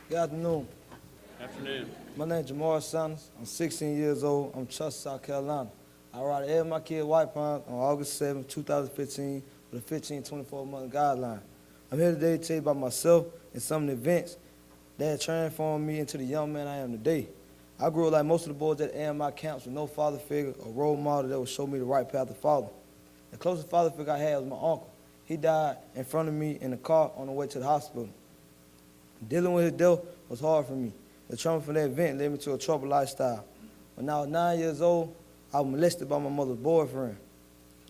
Good afternoon. Afternoon. My name is Jamorris. I'm 16 years old. I'm Chester, South Carolina. I arrived at AMIKids White Pond on August 7, 2015 with a 24-month guideline. I'm here today to tell you about myself and some of the events that have transformed me into the young man I am today. I grew up like most of the boys at AMI camps with no father figure or role model that would show me the right path to follow. The closest father figure I had was my uncle. He died in front of me in the car on the way to the hospital. Dealing with his death was hard for me. The trauma from that event led me to a troubled lifestyle. When I was 9 years old, I was molested by my mother's boyfriend.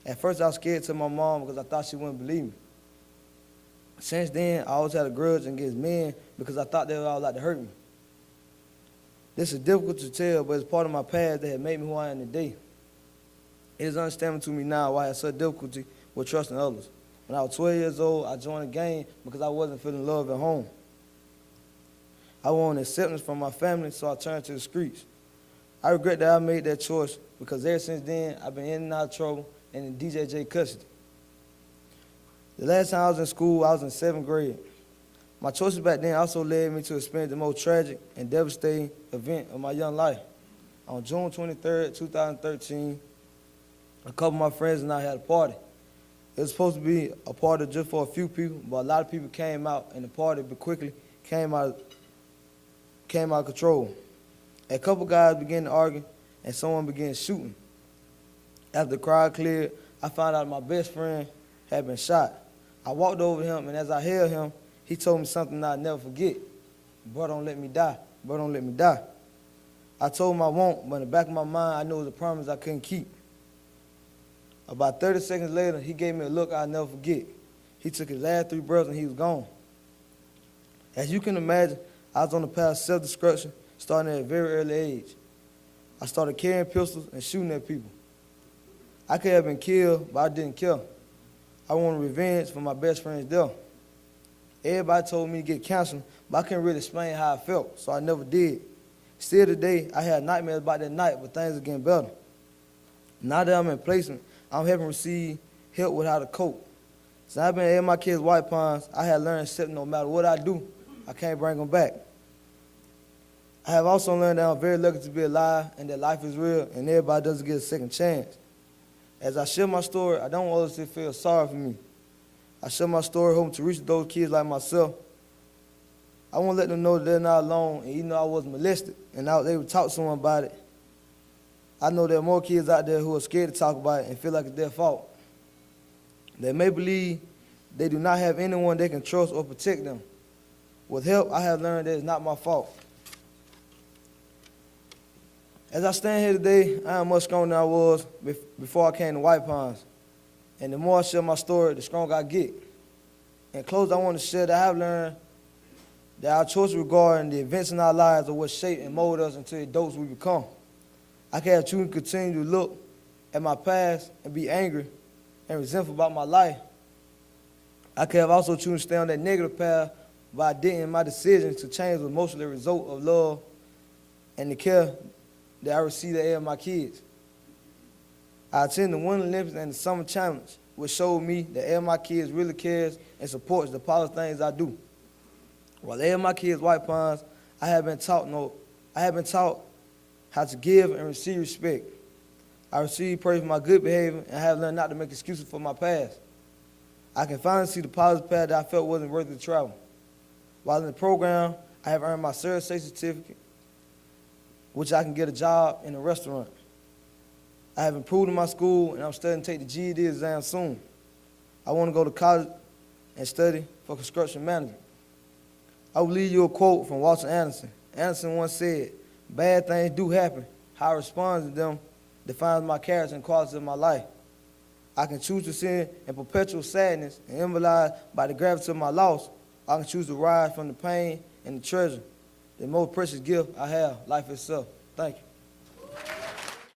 At first, I was scared to my mom because I thought she wouldn't believe me. Since then, I always had a grudge against men because I thought they would all like to hurt me. This is difficult to tell, but it's part of my past that had made me who I am today. It is understandable to me now why I had such difficulty with trusting others. When I was 12 years old, I joined a gang because I wasn't feeling love at home. I wanted acceptance from my family, so I turned to the streets. I regret that I made that choice because ever since then, I've been in and out of trouble and in DJJ custody. The last time I was in school, I was in 7th grade. My choices back then also led me to experience the most tragic and devastating event of my young life. On June 23, 2013, a couple of my friends and I had a party. It was supposed to be a party just for a few people, but a lot of people came out, and the party quickly came out of control. A couple guys began to argue, and someone began shooting. After the crowd cleared, I found out my best friend had been shot. I walked over to him, and as I held him, he told me something I'd never forget. "Bro, don't let me die. Bro, don't let me die." I told him I won't, but in the back of my mind, I knew it was a promise I couldn't keep. About 30 seconds later, he gave me a look I'll never forget. He took his last 3 breaths, and he was gone. As you can imagine, I was on the path of self-destruction, starting at a very early age. I started carrying pistols and shooting at people. I could have been killed, but I didn't care. I wanted revenge for my best friend's death. Everybody told me to get counseling, but I couldn't really explain how I felt, so I never did. Still today, I had nightmares about that night, but things are getting better. Now that I'm in placement, I'm helping receive help with how to cope. Since I've been at AMIKids White Ponds, I have learned that no matter what I do, I can't bring them back. I have also learned that I'm very lucky to be alive and that life is real and everybody doesn't get a second chance. As I share my story, I don't want others to feel sorry for me. I share my story hoping to reach those kids like myself. I want to let them know that they're not alone, and even though I was molested and they would talk to someone about it, I know there are more kids out there who are scared to talk about it and feel like it's their fault. They may believe they do not have anyone they can trust or protect them. With help, I have learned that it's not my fault. As I stand here today, I am much stronger than I was before I came to White Ponds. And the more I share my story, the stronger I get. In closing, I want to share that I have learned that our choices regarding the events in our lives are what shape and mold us into the adults we become. I can have chosen to continue to look at my past and be angry and resentful about my life. I could have also chosen to stay on that negative path, but I didn't. My decision to change was mostly a result of love and the care that I received at AMIKids. I attended the Winter Olympics and the Summer Challenge, which showed me that AMIKids really cares and supports the positive things I do. While at AMIKids White Ponds, I have been taught how to give and receive respect. I receive praise for my good behavior and I have learned not to make excuses for my past. I can finally see the positive path that I felt wasn't worth the travel. While in the program, I have earned my certification certificate, which I can get a job in a restaurant. I have improved in my school and I'm studying to take the GED exam soon. I want to go to college and study for construction management. I will leave you a quote from Walter Anderson. Anderson once said, "Bad things do happen. How I respond to them defines my character and qualities of my life. I can choose to sin in perpetual sadness and immobilized by the gravity of my loss. I can choose to rise from the pain and the treasure, the most precious gift I have, life itself." Thank you.